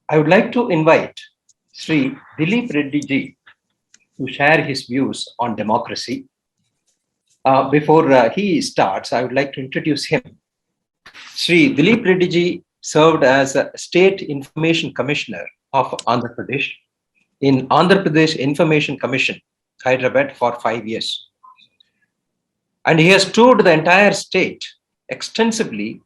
I would like to invite Sri Dileep Reddy ji to share his views on democracy. Before he starts, I would like to introduce him. Sri Dileep Reddy ji served as a State Information Commissioner of Andhra Pradesh in Andhra Pradesh Information Commission, Hyderabad, for 5 years. And he has toured the entire state extensively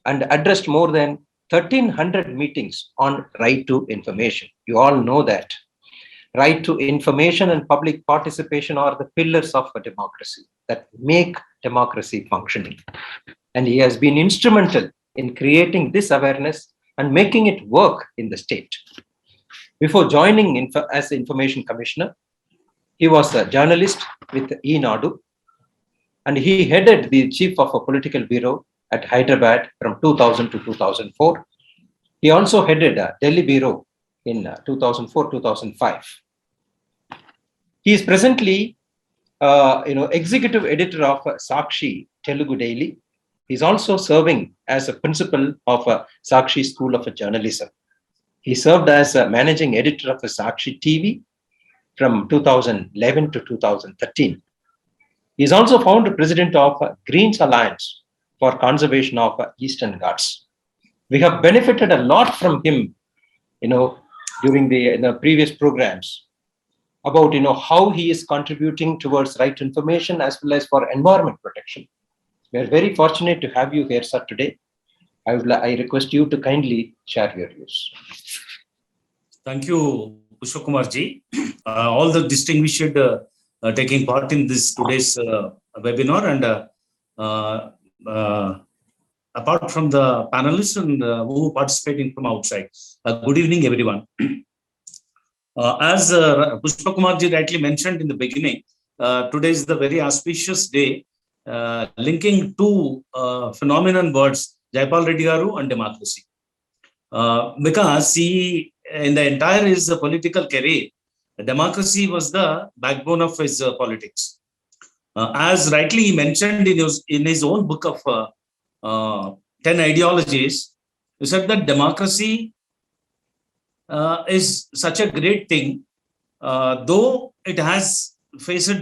and addressed more than 1,300 meetings on right to information. You all know that. Right to information and public participation are the pillars of a democracy that make democracy functioning. And he has been instrumental in creating this awareness and making it work in the state. Before joining as the Information Commissioner, he was a journalist with E-Nadu, and he headed the chief of a political bureau at Hyderabad from 2000 to 2004. He also headed a Delhi bureau in 2004-2005. He is presently, executive editor of Sakshi Telugu Daily. He is also serving as a principal of Sakshi School of Journalism. He served as a managing editor of Sakshi TV from 2011 to 2013. He is also founder president of Greens Alliance for Conservation of Eastern Ghats. We have benefited a lot from him, during the previous programs about, how he is contributing towards right to information as well as for environment protection. We are very fortunate to have you here, sir, today. I request you to kindly share your views. Thank you, Pushpakumar ji. All the distinguished taking part in this today's webinar, and apart from the panelists and who are participating from outside. Good evening, everyone. As Pushpakumar ji rightly mentioned in the beginning, today is the very auspicious day linking two phenomenon words, Jaipal Reddy Garu and democracy. Because he, in the entire his political career, democracy was the backbone of his politics. As rightly he mentioned in his own book of 10 ideologies, he said that democracy is such a great thing, though it has faced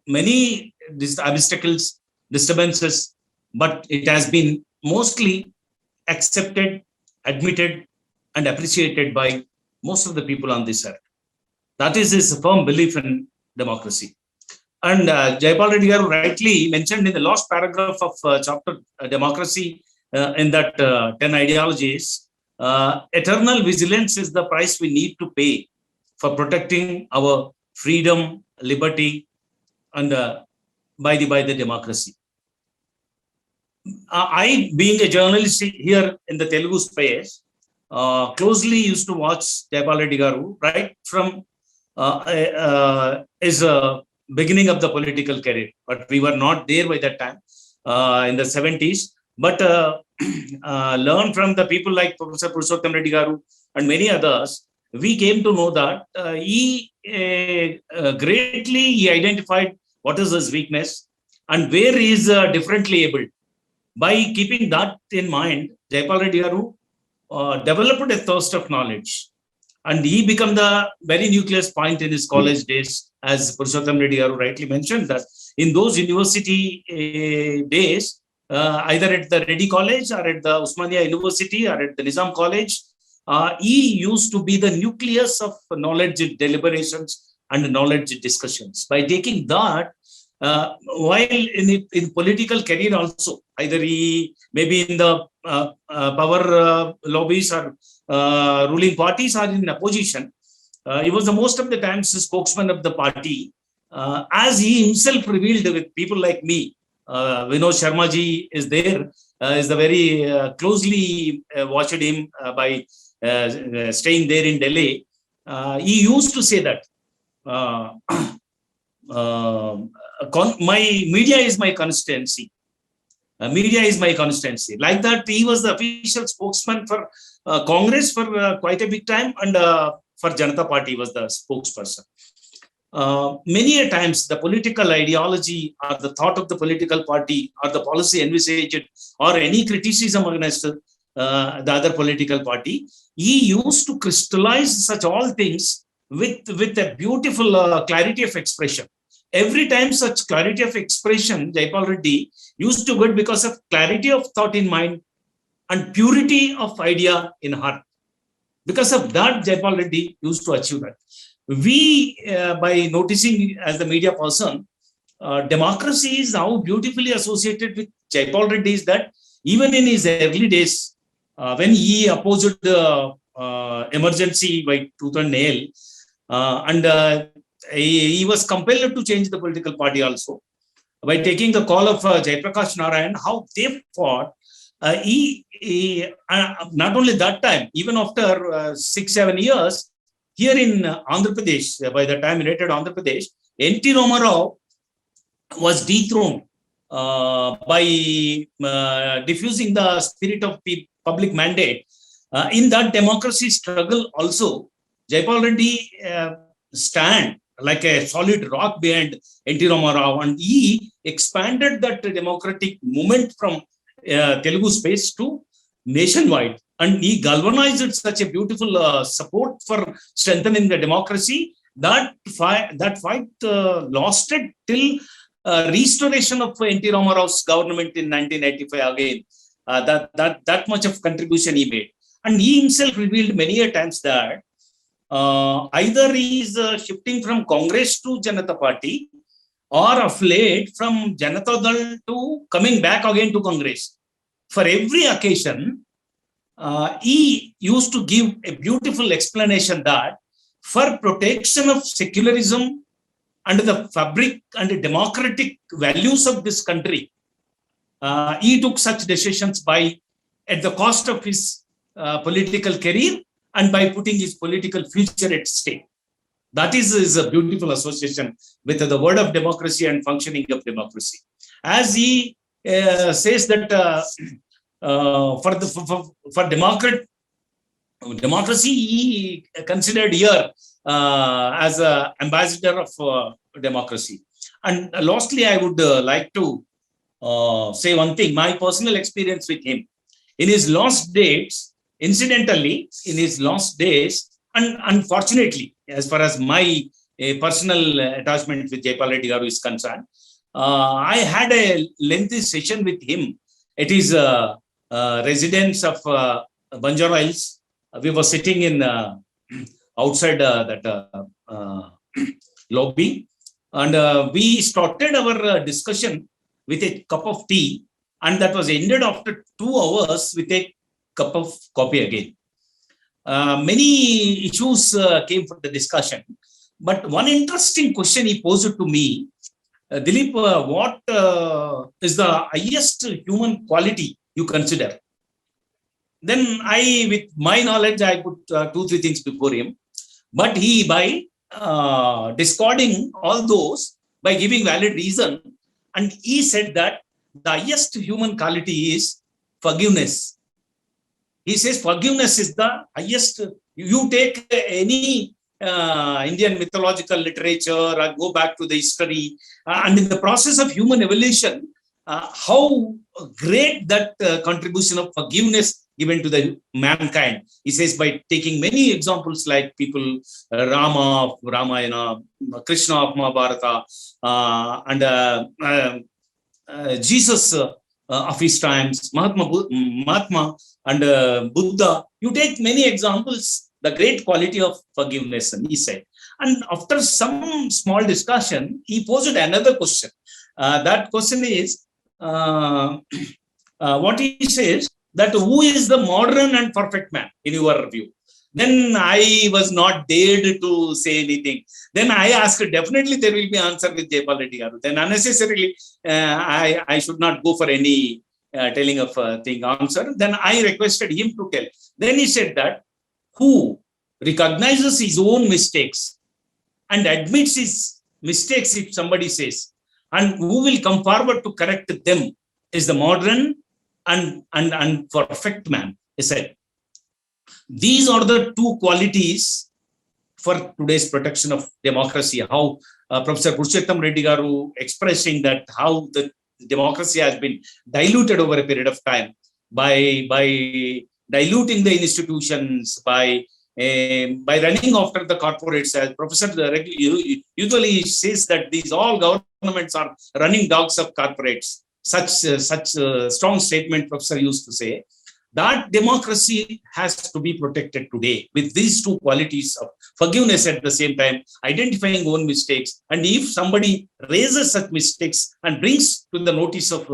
many obstacles, disturbances, but it has been mostly accepted, admitted, and appreciated by most of the people on this earth. That is his firm belief in democracy. And Jaipal Reddy Garu rightly mentioned in the last paragraph of chapter democracy in that 10 ideologies, eternal vigilance is the price we need to pay for protecting our freedom, liberty, and by the democracy. I, being a journalist here in the Telugu space, closely used to watch Jaipal Reddy Garu right from his beginning of the political career, but we were not there by that time in the 70s. But learn from the people like Professor Purushottam Reddy Garu and many others, we came to know that he greatly identified what is his weakness and where he is differently able. By keeping that in mind, Jaipal Reddy Garu developed a thirst of knowledge, and he became the very nucleus point in his college days, as Purushottam Reddy Garu rightly mentioned, that in those university days, either at the Reddy College or at the Usmania University or at the Nizam College, he used to be the nucleus of knowledge deliberations and knowledge discussions. By taking that, while in political career also, either he maybe in the power lobbies or ruling parties or in opposition, he was the most of the times the spokesman of the party, as he himself revealed with people like me. Vinod Sharma ji is there, is the very closely watched him by staying there in Delhi. He used to say that my media is my constituency. Media is my constituency. Like that, he was the official spokesman for Congress for quite a big time, and for Janata Party was the spokesperson. Many a times the political ideology or the thought of the political party or the policy envisaged or any criticism against the other political party, he used to crystallize such all things with a beautiful clarity of expression. Every time such clarity of expression, Jaipal Reddy used to get because of clarity of thought in mind and purity of idea in heart. Because of that, Jaipal Reddy used to achieve that. We, by noticing as the media person, democracy is now beautifully associated with Jaipal Reddy is that even in his early days, when he opposed the emergency by tooth and nail, and he was compelled to change the political party also by taking the call of Jaiprakash Narayan, how they fought. Not only that time, even after 6-7 years, here in Andhra Pradesh, by the time United Andhra Pradesh, N.T. Ramarao was dethroned by diffusing the spirit of public mandate. In that democracy struggle also, Jaipal Reddy stand like a solid rock behind N.T. Ramarao, and he expanded that democratic movement from Telugu space to nationwide, and he galvanized such a beautiful support for strengthening the democracy that fight lasted till restoration of N.T. Ramarao's government in 1985 again. That much of contribution he made, and he himself revealed many a times that either he is shifting from Congress to Janata Party, or of late from Janata Dal to coming back again to Congress. For every occasion, he used to give a beautiful explanation that for protection of secularism and the fabric and the democratic values of this country, he took such decisions at the cost of his political career and by putting his political future at stake. That is a beautiful association with the word of democracy and functioning of democracy. As he says that for democracy, he considered here as an ambassador of democracy. And lastly, I would like to say one thing, my personal experience with him. In his last days, incidentally, in his last days, and unfortunately, as far as my personal attachment with Jaipal Reddy Garu is concerned, I had a lengthy session with him at his residence of Banjara Hills. We were sitting in outside that lobby, and we started our discussion with a cup of tea, and that was ended after 2 hours with a cup of coffee again. Many issues came for the discussion, but one interesting question he posed to me, Dileep, what is the highest human quality you consider? Then I, with my knowledge, I put 2-3 things before him, but he, by discarding all those, by giving valid reason, and he said that the highest human quality is forgiveness. He says forgiveness is the highest. You take any Indian mythological literature or go back to the history, and in the process of human evolution, how great that contribution of forgiveness given to the mankind. He says by taking many examples like people, Rama of Ramayana, Krishna of Mahabharata, and Jesus of his times, Mahatma and Buddha. You take many examples, the great quality of forgiveness, and he said. And after some small discussion, he posed another question. That question is, what he says, that who is the modern and perfect man in your view? Then I was not dared to say anything. Then I asked, definitely there will be answer with Jaipal Reddy Garu. Then unnecessarily, I should not go for any telling of answer. Then I requested him to tell. Then he said that who recognizes his own mistakes and admits his mistakes, if somebody says, and who will come forward to correct them, is the modern and perfect man, he said. These are the two qualities for today's protection of democracy. How Professor Purushottam Reddy Garu expressing that how the democracy has been diluted over a period of time. by diluting the institutions, by running after the corporates. As Professor usually says that these all governments are running dogs of corporates. Such strong statement Professor used to say. That democracy has to be protected today with these two qualities of forgiveness at the same time, identifying own mistakes. And if somebody raises such mistakes and brings to the notice of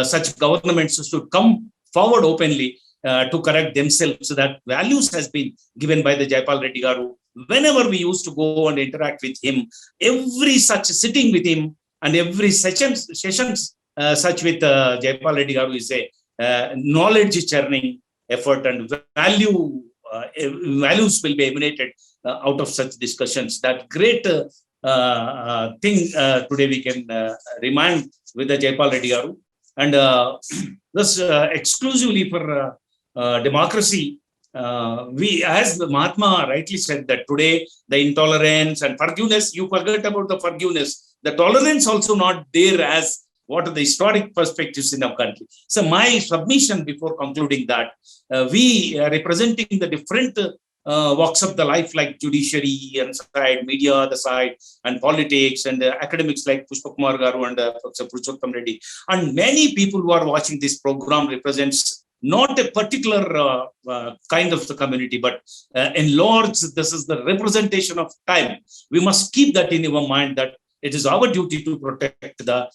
such governments to come forward openly to correct themselves, so that values has been given by the Jaipal Reddy Garu. Whenever we used to go and interact with him, every such sitting with him and every sessions such with Jaipal Reddy Garu is a knowledge churning effort, and values will be emanated out of such discussions. That great thing today we can remind with the Jaipal Reddy Garu. And thus exclusively for democracy, we, as the Mahatma rightly said, that today the intolerance and forgiveness, you forget about the forgiveness, the tolerance also not there as what are the historic perspectives in our country. So my submission before concluding that, we are representing the different walks of the life, like judiciary and side, media the side, and politics, and academics like Pushpa Kumar Garu and Professor Purushottam Reddy. And many people who are watching this program represents not a particular kind of the community, but in large, this is the representation of time. We must keep that in our mind, that it is our duty to protect the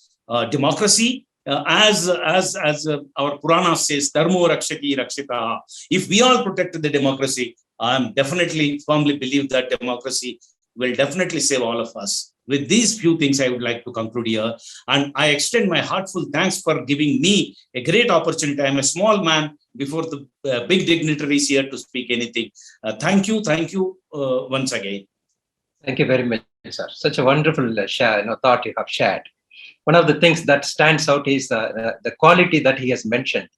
democracy, as our Purana says, Dharmo Rakshati Rakshita. If we all protect the democracy, I am definitely firmly believe that democracy will definitely save all of us. With these few things, I would like to conclude here. And I extend my heartfelt thanks for giving me a great opportunity. I am a small man before the big dignitaries here to speak anything. Thank you once again. Thank you very much, sir. Such a wonderful thought you have shared. One of the things that stands out is the quality that he has mentioned.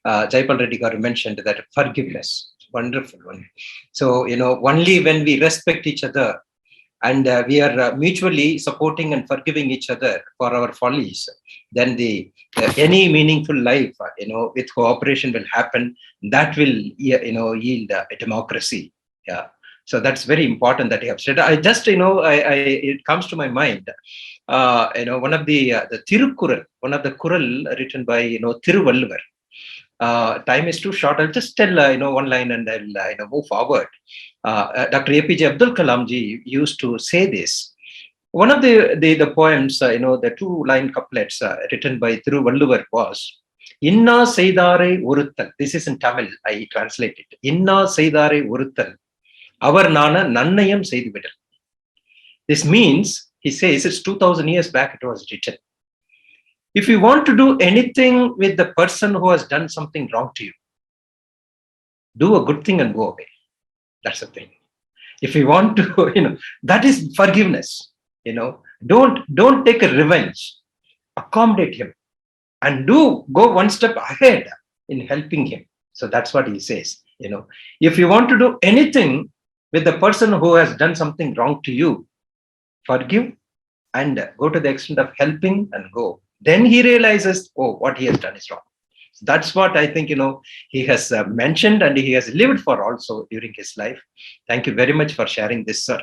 Jaipal Reddy Garu mentioned that forgiveness, wonderful one. So, only when we respect each other and we are mutually supporting and forgiving each other for our follies, then any meaningful life, with cooperation will happen. That will, yield a democracy. Yeah. So that's very important that you have said. I just, it comes to my mind. One of the Tirukkural, one of the Kural written by, Thiruvalluvar. Time is too short. I'll just tell, one line and I'll, move forward. Dr. APJ Abdul Kalam ji used to say this. One of the poems, the 2-line couplets written by Thiruvalluvar was, Inna Seidare Uruttal. This is in Tamil, I translate it. Inna Seidare Uruttal. Our Nana Nannayam Seidvidal. This means, he says, it's 2000 years back it was written. If you want to do anything with the person who has done something wrong to you, do a good thing and go away. That's the thing. If you want to, that is forgiveness. Don't take a revenge. Accommodate him and go one step ahead in helping him. So that's what he says. If you want to do anything with the person who has done something wrong to you, forgive and go to the extent of helping and go. Then he realizes, what he has done is wrong. So that's what I think, he has mentioned and he has lived for also during his life. Thank you very much for sharing this, sir.